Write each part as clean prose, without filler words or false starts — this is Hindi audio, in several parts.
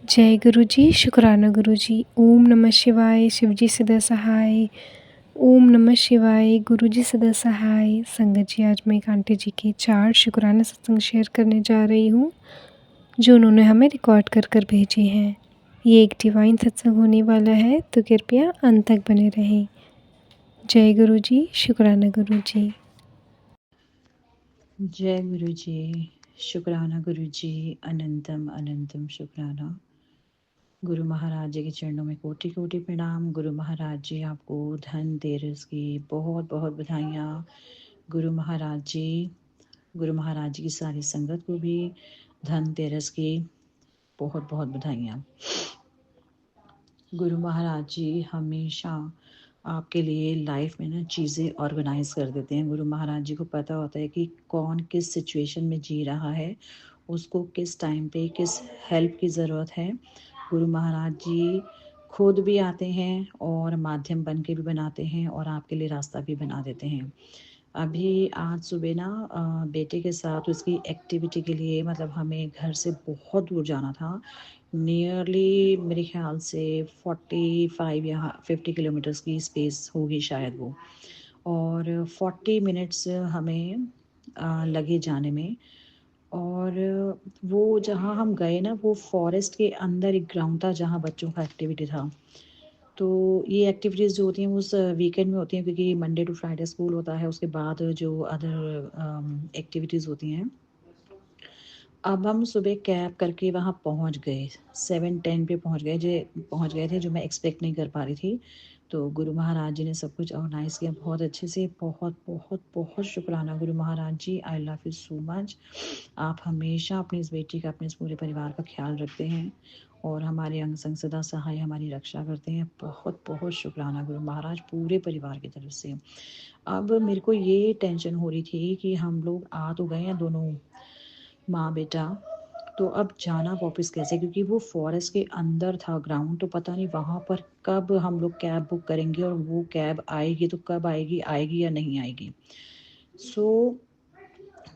जय गुरु जी, शुक्राना गुरु जी। ओम नमः शिवाय, शिव जी सदा सहाय। ओम नमः शिवाय, गुरु जी सदा सहाय। संगत जी, आज मैं एक आंटी जी के 4 शुक्राना सत्संग शेयर करने जा रही हूँ, जो उन्होंने हमें रिकॉर्ड कर कर भेजे हैं। ये एक डिवाइन सत्संग होने वाला है, तो कृपया अंत तक बने रहें। जय गुरु जी, शुक्राना गुरु जी। जय गुरु जी, शुक्राना गुरु जी, अनंतम अनंतम शुक्राना। गुरु महाराज जी के चरणों में कोटि कोटि प्रणाम। गुरु महाराज जी आपको धनतेरस की बहुत बहुत बधाइयाँ। गुरु महाराज जी की सारी संगत को भी धनतेरस की बहुत बहुत बधाइयाँ। गुरु महाराज जी हमेशा आपके लिए लाइफ में ना चीज़ें ऑर्गेनाइज कर देते हैं। गुरु महाराज जी को पता होता है कि कौन किस सिचुएशन में जी रहा है, उसको किस टाइम पे किस हेल्प की ज़रूरत है। गुरु महाराज जी खुद भी आते हैं और माध्यम बन के भी बनाते हैं और आपके लिए रास्ता भी बना देते हैं। अभी आज सुबह ना बेटे के साथ उसकी एक्टिविटी के लिए मतलब हमें घर से बहुत दूर जाना था। नियरली मेरे ख्याल से 45 या 50 किलोमीटर्स की स्पेस होगी शायद वो, और 40 मिनट्स हमें लगे जाने में। और वो जहाँ हम गए ना, वो फॉरेस्ट के अंदर एक ग्राउंड था जहाँ बच्चों का एक्टिविटी था। तो ये एक्टिविटीज़ जो होती हैं वो उस वीकेंड में होती हैं, क्योंकि मंडे टू फ्राइडे स्कूल होता है। उसके बाद जो अदर एक्टिविटीज़ होती हैं। अब हम सुबह कैब करके वहाँ पहुँच गए, 7:10 पे पहुँच गए थे, जो मैं एक्सपेक्ट नहीं कर पा रही थी। तो गुरु महाराज जी ने सब कुछ ऑर्गेनाइज़ किया बहुत अच्छे से। बहुत बहुत बहुत शुक्राना Guru Maharaj ji, I love you so much. आप हमेशा अपनी इस बेटी का, अपने इस पूरे परिवार का ख्याल रखते हैं और हमारे अंग संग सदा सहाय हमारी रक्षा करते हैं। बहुत बहुत शुक्राना गुरु महाराज, पूरे परिवार की तरफ से। अब मेरे को ये टेंशन हो रही थी कि हम लोग आ तो गए हैं दोनों माँ बेटा, तो अब जाना वापस कैसे, क्योंकि वो फॉरेस्ट के अंदर था ग्राउंड। तो पता नहीं वहाँ पर कब हम लोग कैब बुक करेंगे और वो कैब आएगी तो कब आएगी, आएगी या नहीं आएगी। सो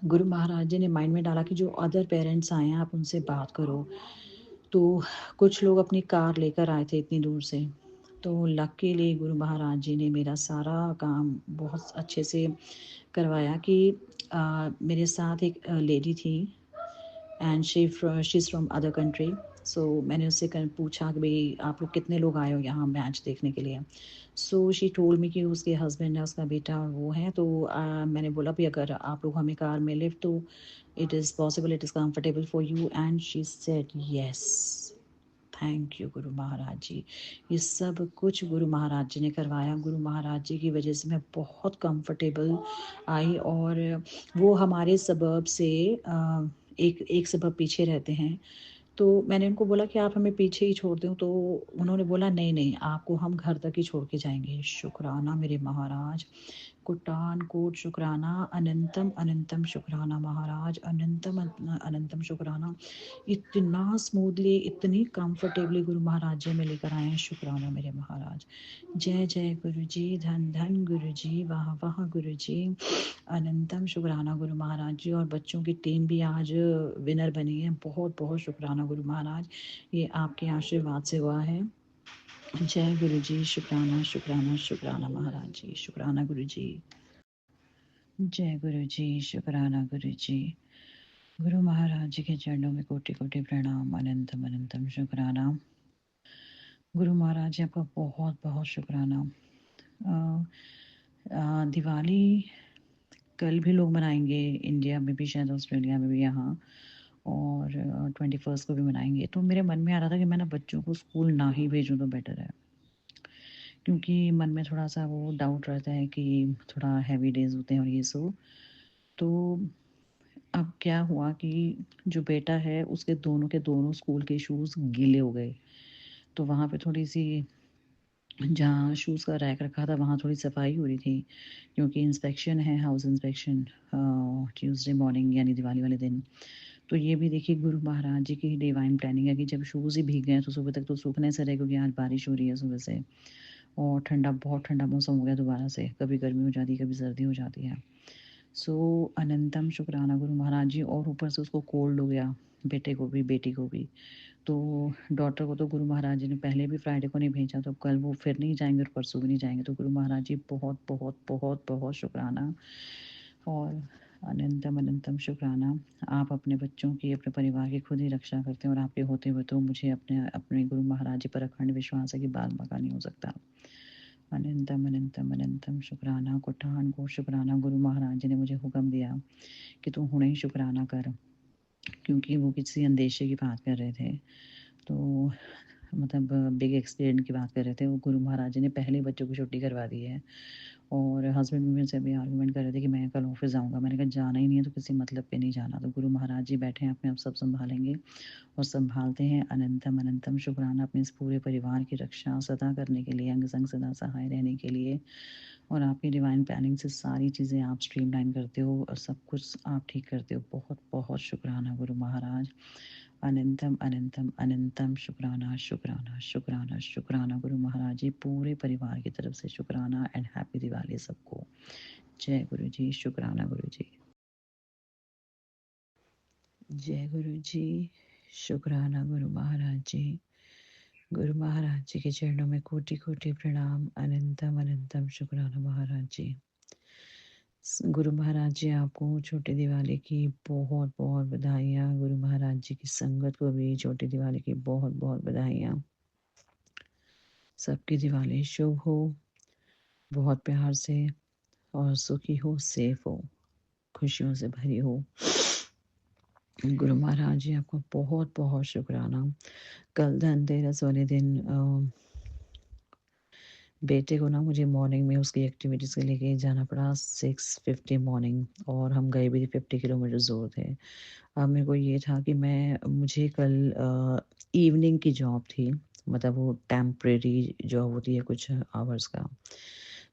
गुरु महाराज जी ने माइंड में डाला कि जो अदर पेरेंट्स आए हैं आप उनसे बात करो। तो कुछ लोग अपनी कार लेकर आए थे इतनी दूर से। तो लकीली गुरु महाराज जी ने मेरा सारा काम बहुत अच्छे से करवाया कि मेरे साथ एक लेडी थी and she is from other country. So मैंने उससे पूछा कि भाई आप लोग कितने लोग आए हो यहाँ मैच देखने के लिए। सो शी टोल्ड मी कि उसके हस्बैंड है, उसका बेटा और वो है। तो मैंने बोला भी अगर आप लोग हमें कार में लिफ्ट, तो it is possible, it is comfortable for you, and she said yes. Thank you गुरु महाराज जी। ये सब कुछ गुरु महाराज जी ने करवाया। गुरु महाराज जी की वजह से मैं बहुत कंफर्टेबल आई। और वो हमारे सबब से एक एक सबब पीछे रहते हैं। तो मैंने उनको बोला कि आप हमें पीछे ही छोड़ दें, तो उन्होंने बोला नहीं नहीं, आपको हम घर तक ही छोड़ के जाएंगे। शुक्राना मेरे महाराज, कुटान कोट शुक्राना, अनंतम अनंतम शुक्राना महाराज, अनंतम अनंतम शुक्राना। इतना स्मूथली, इतनी कंफर्टेबली गुरु महाराज जी में लेकर आए हैं। शुक्राना मेरे महाराज। जय जय गुरु जी, धन धन गुरु जी, वाह वाह गुरु जी, अनंतम शुक्राना गुरु महाराज जी। और बच्चों की टीम भी आज विनर बनी है। बहुत बहुत शुक्राना गुरु महाराज, ये आपके आशीर्वाद से हुआ है। जय गुरु जी, शुक्राना शुक्राना शुक्राना महाराज जी, शुक्राना गुरु जी। जय गुरु जी, शुक्राना गुरु जी। गुरु महाराज जी के चरणों में कोटि कोटि प्रणाम, अनंतम अनंतम शुक्राना। गुरु महाराज जी आपका बहुत बहुत शुक्राना। दिवाली कल भी लोग मनाएंगे, इंडिया में भी, शायद ऑस्ट्रेलिया में भी, यहाँ। और 21 को भी मनाएंगे। तो मेरे मन में आ रहा था कि मैं ना बच्चों को स्कूल ना ही भेजूँ तो बेटर है, क्योंकि मन में थोड़ा सा वो डाउट रहता है कि थोड़ा हैवी डेज होते हैं और ये सब। तो अब क्या हुआ कि जो बेटा है उसके दोनों के दोनों स्कूल के शूज़ गीले हो गए। तो वहाँ पे थोड़ी सी, जहाँ शूज़ का रैक रखा था वहाँ थोड़ी सफाई हो रही थी, क्योंकि इंस्पेक्शन है, हाउस इंस्पेक्शन, ट्यूसडे मॉर्निंग यानी दिवाली वाले दिन। तो ये भी देखिए गुरु महाराज जी की डिवाइन प्लानिंग है कि जब शूज़ ही भीग गए तो सुबह तक तो सूखने से रहे, क्योंकि आज बारिश हो रही है सुबह से। और ठंडा, बहुत ठंडा मौसम हो गया दोबारा से, कभी गर्मी हो जाती है कभी सर्दी हो जाती है। सो अनंतम शुक्राना गुरु महाराज जी। और ऊपर से उसको कोल्ड हो गया, बेटे को भी बेटी को भी। तो डॉटर को तो गुरु महाराज जी ने पहले भी फ्राइडे को नहीं भेजा, तो कल वो फिर नहीं जाएँगे और परसों भी नहीं जाएँगे। तो गुरु महाराज जी बहुत, बहुत, बहुत, बहुत शुक्राना और अनंतम, अनंतम शुक्राना। आप अपने बच्चों की, अपने परिवार की खुद ही रक्षा करते हैं और आपके होते हुए तो मुझे अपने अपने गुरु महाराज जी पर अखंड विश्वास है कि बाल-बाका नहीं हो सकता। अनंतम, अनंतम, अनंतम शुक्राना, कोटि-कोटि शुक्राना। गुरु महाराज जी ने मुझे हुक्म दिया कि तू हुणे ही शुक्राना कर, क्योंकि वो किसी अंदेशे की बात कर रहे थे। तो मतलब बिग एक्सीडेंट की बात कर रहे थे। वो गुरु महाराज जी ने पहले बच्चों की छुट्टी करवा दी है और हस्बैंड भी मुझसे अभी आर्गुमेंट कर रहे थे कि मैं कल ऑफिस जाऊँगा। मैंने कहा जाना ही नहीं है तो किसी मतलब पे नहीं जाना। तो गुरु महाराज जी बैठे हैं, अपने आप सब सँभालेंगे और सँभालते हैं। अनंतम, अनंतम शुक्राना अपने इस पूरे परिवार की रक्षा सदा करने के लिए, अंग संग सदा सहाय रहने के लिए। और आपकी डिवाइन प्लानिंग से सारी चीज़ें आप स्ट्रीमलाइन करते हो और सब कुछ आप ठीक करते हो। बहुत बहुत शुक्राना गुरु महाराज। अनंतम, अनंतम, अनंतम शुक्राना, शुक्राना, शुक्राना, शुक्राना गुरु महाराज जी। पूरे परिवार की तरफ से शुक्राना एंड हैप्पी दिवाली सबको। जय गुरु जी। शुक्राना गुरु जी। जय गुरु जी। शुक्राना गुरु महाराज जी। गुरु महाराज जी के चरणों में कोटि कोटि प्रणाम। अनंतम, अनंतम शुक्राना महाराज जी। गुरु महाराज जी आपको छोटी दिवाली की बहुत बहुत बधाइयाँ। गुरु महाराज जी की संगत को भी छोटी दिवाली की बहुत बहुत बधाइयाँ। सबकी दिवाली शुभ हो, बहुत प्यार से और सुखी हो, सेफ हो, खुशियों से भरी हो। गुरु महाराज जी आपको बहुत बहुत शुक्राना। कल धनतेरस वाले दिन बेटे को ना मुझे मॉर्निंग में उसकी एक्टिविटीज़ के लेके जाना पड़ा 6:50 मॉर्निंग, और हम गए भी 50 किलोमीटर दूर थे। अब मेरे को ये था कि मुझे कल इवनिंग की जॉब थी, मतलब वो टेम्परेरी जॉब होती है कुछ आवर्स का।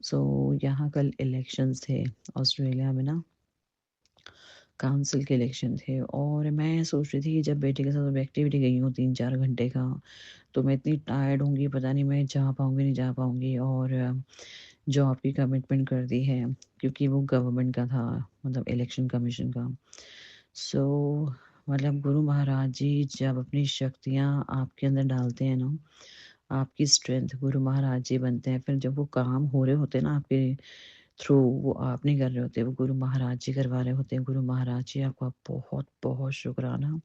सो यहाँ कल इलेक्शंस थे ऑस्ट्रेलिया में ना, काउंसिल के इलेक्शन थे, और मैं सोच रही थी कि जब बेटे के साथ एक्टिविटी गई हूँ 3-4 घंटे का, तो मैं इतनी टायर्ड होंगी, पता नहीं मैं जा पाऊँगी नहीं जा पाऊँगी। और जॉब की कमिटमेंट कर दी है क्योंकि वो गवर्नमेंट का था, मतलब इलेक्शन कमीशन का। सो मतलब गुरु महाराज जी जब अपनी शक्तियाँ आपके अंदर डालते हैं ना, आपकी स्ट्रेंथ गुरु महाराज जी बनते हैं। फिर जब वो काम हो रहे होते हैं ना आपके थ्रू, वो आप नहीं कर रहे होते, वो गुरु महाराज जी करवा रहे होते हैं। गुरु महाराज जी आपका बहुत बहुत शुक्राना।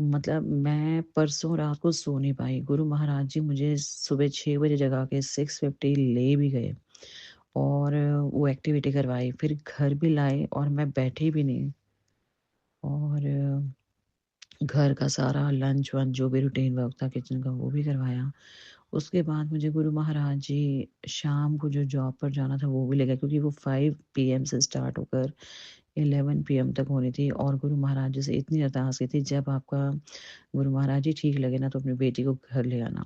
मतलब मैं परसों रात को सो नहीं पाई। गुरु महाराज जी मुझे सुबह 6 बजे जगा के 6:50 ले भी गए और वो एक्टिविटी करवाई, फिर घर भी लाए और मैं बैठी भी नहीं। और घर का सारा लंच वंच जो भी रूटीन वर्क था किचन का वो भी करवाया। उसके बाद मुझे गुरु महाराज जी शाम को जो जॉब पर जाना था वो भी ले गए, क्योंकि वो 5 पीएम से स्टार्ट होकर 11 पीएम तक होनी थी। और गुरु महाराज जी से इतनी अरदास की थी, जब आपका गुरु महाराज जी ठीक लगे ना तो अपनी बेटी को घर ले आना।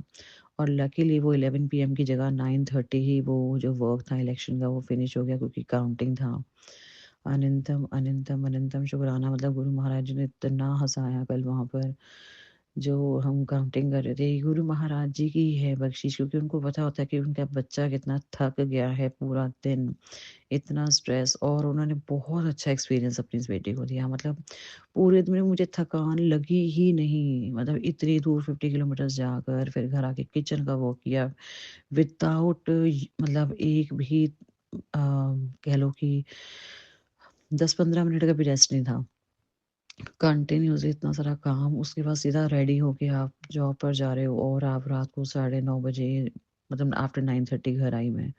और लकीली वो 11 पीएम की जगह 9:30 ही वो जो वर्क था इलेक्शन का वो फिनिश हो गया, क्योंकि काउंटिंग था। अनंतम, अनंतम, अनंतम शुक्राना। मतलब गुरु महाराज जी ने इतना हँसाया कल वहाँ पर, जो हम काउंटिंग कर रहे थे। गुरु महाराज जी की है बख्शिश, क्योंकि उनको पता होता है कि उनका बच्चा कितना थक गया है पूरा दिन, इतना स्ट्रेस, और उन्होंने बहुत अच्छा एक्सपीरियंस अपनी इस बेटी को दिया। मतलब पूरे दिन में मुझे थकान लगी ही नहीं। मतलब इतनी दूर 50 किलोमीटर्स जाकर फिर घर आके किचन का वर्क किया विदाउट मतलब एक भी कह लो कि 10-15 मिनट का भी रेस्ट नहीं था। कंटिन्यूअसली इतना सारा काम, उसके बाद सीधा रेडी होके आप जॉब पर जा रहे हो और आप रात को 9:30 बजे, मतलब आफ्टर 9:30 घर आई मैं।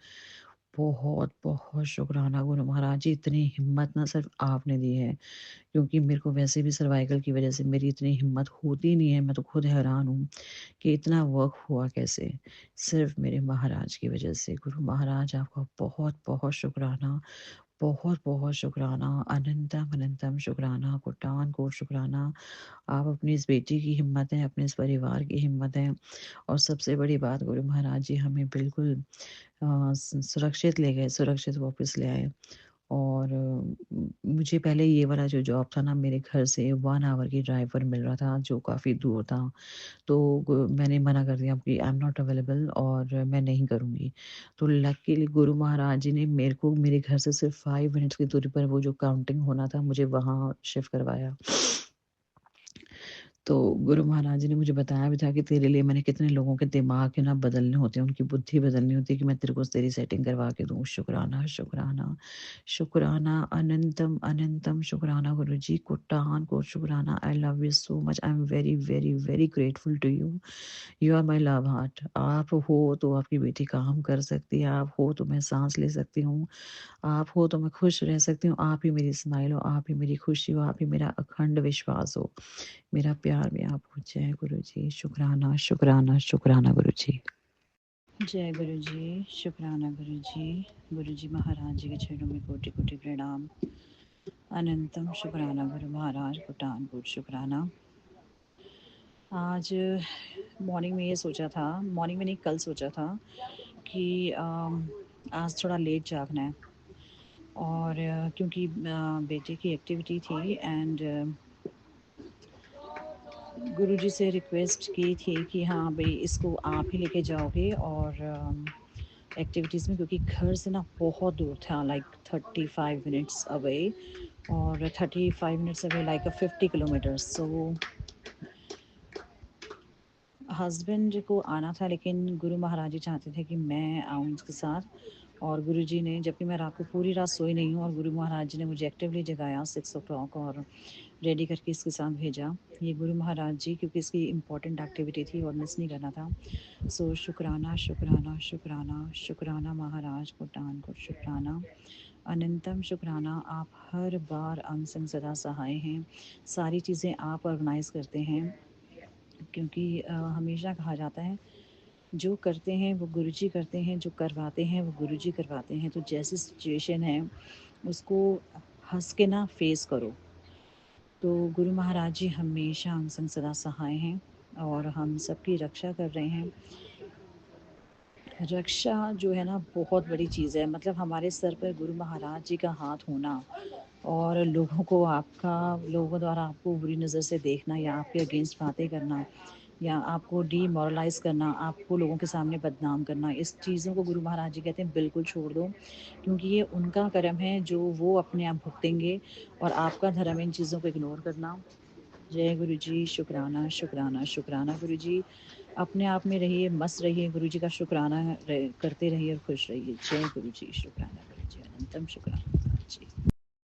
बहुत बहुत शुक्राना गुरु महाराज जी। इतनी हिम्मत ना सिर्फ आपने दी है, क्योंकि मेरे को वैसे भी सर्वाइकल की वजह से मेरी इतनी हिम्मत होती नहीं है। मैं तो खुद हैरान हूँ कि इतना वर्क हुआ कैसे, सिर्फ मेरे महाराज की वजह से। गुरु महाराज आपका बहुत बहुत शुक्राना, बहुत बहुत शुक्राना। अनंतम अनंतम शुक्राना, कोटान कोट शुक्राना। आप अपनी इस बेटी की हिम्मत है, अपने इस परिवार की हिम्मत है, और सबसे बड़ी बात गुरु महाराज जी हमें बिल्कुल सुरक्षित ले गए, सुरक्षित वापस ले आए। और मुझे पहले ये वाला जो जॉब था ना, मेरे घर से 1 आवर की ड्राइव पर मिल रहा था, जो काफ़ी दूर था। तो मैंने मना कर दिया कि आई एम नॉट अवेलेबल और मैं नहीं करूँगी। तो लकीली गुरु महाराज जी ने मेरे को मेरे घर से सिर्फ 5 मिनट्स की दूरी पर वो जो काउंटिंग होना था मुझे वहाँ शिफ्ट करवाया। तो गुरु महाराज जी ने मुझे बताया भी था कि तेरे लिए मैंने कितने लोगों के दिमाग के ना बदलने होते हैं, उनकी बुद्धि बदलनी होती है कि मैं तेरे को तेरी सेटिंग करवा के दूँ। शुक्राना, शुक्राना, शुक्राना, अनंतम, अनंतम शुक्राना गुरुजी, कोटि-कोटि शुक्राना। I love you so much. I am very, very, very grateful to you. You are my love heart. आप हो तो आपकी बेटी काम कर सकती है, आप हो तो मैं साँस ले सकती हूँ, आप हो तो मैं खुश रह सकती हूँ, आप ही मेरी स्माइल हो, आप ही मेरी खुशी हो, आप ही मेरा अखंड विश्वास हो। मेरा प्यार भी आप हो। जय गुरु जी। शुक्राना, शुक्राना, शुक्राना गुरु जी। जय गुरु जी। शुक्राना गुरु जी। गुरु जी महाराज जी के चरणों में कोटि कोटि प्रणाम। अनंतम शुक्राना गुरु महाराज, कोटान कोट शुक्राना। आज मॉर्निंग में ये सोचा था, मॉर्निंग में नहीं कल सोचा था कि आज थोड़ा लेट जागना है, और क्योंकि बेटे की एक्टिविटी थी एंड गुरुजी से रिक्वेस्ट की थी कि हाँ भाई इसको आप ही लेके जाओगे और एक्टिविटीज़ में, क्योंकि घर से ना बहुत दूर था, लाइक 35 मिनट्स अवे, और 35 मिनट्स अवे लाइक 50 किलोमीटर्स। सो हस्बैंड को आना था, लेकिन गुरु महाराज जी चाहते थे कि मैं आऊँ उसके साथ। और गुरुजी ने, जबकि मैं रात को पूरी रात सोई नहीं हूँ, और गुरु महाराज जी ने मुझे एक्टिवली जगाया 6 o'clock और रेडी करके इसके साथ भेजा। ये गुरु महाराज जी, क्योंकि इसकी इम्पॉर्टेंट एक्टिविटी थी और मिस नहीं करना था। सो शुक्राना, शुक्राना, शुक्राना, शुक्राना महाराज, कोटान कोट शुक्राना। अनंतम शुक्राना। आप हर बार अंग संग सदा सहाय हैं, सारी चीज़ें आप ऑर्गेनाइज़ करते हैं, क्योंकि हमेशा कहा जाता है जो करते हैं वो गुरुजी करते हैं, जो करवाते हैं वो गुरुजी करवाते हैं। तो जैसी सिचुएशन है उसको हंस के ना फेस करो। तो गुरु महाराज जी हमेशा हम संग सदा सहाय हैं और हम सबकी रक्षा कर रहे हैं। रक्षा जो है ना बहुत बड़ी चीज़ है, मतलब हमारे सर पर गुरु महाराज जी का हाथ होना, और लोगों द्वारा आपको बुरी नज़र से देखना, या आपके अगेंस्ट बातें करना, या आपको डीमोरलाइज़ करना, आपको लोगों के सामने बदनाम करना, इस चीज़ों को गुरु महाराज जी कहते हैं बिल्कुल छोड़ दो, क्योंकि ये उनका कर्म है जो वो अपने आप भुगतेंगे, और आपका धर्म है इन चीज़ों को इग्नोर करना। जय गुरु जी। शुक्राना, शुक्राना, शुक्राना गुरु जी। अपने आप में रहिए, मस्त रहिए, गुरु जी का शुक्राना करते रहिए और खुश रहिए। जय गुरु जी। शुक्राना गुरु जी। अनंतम शुक्राना जी।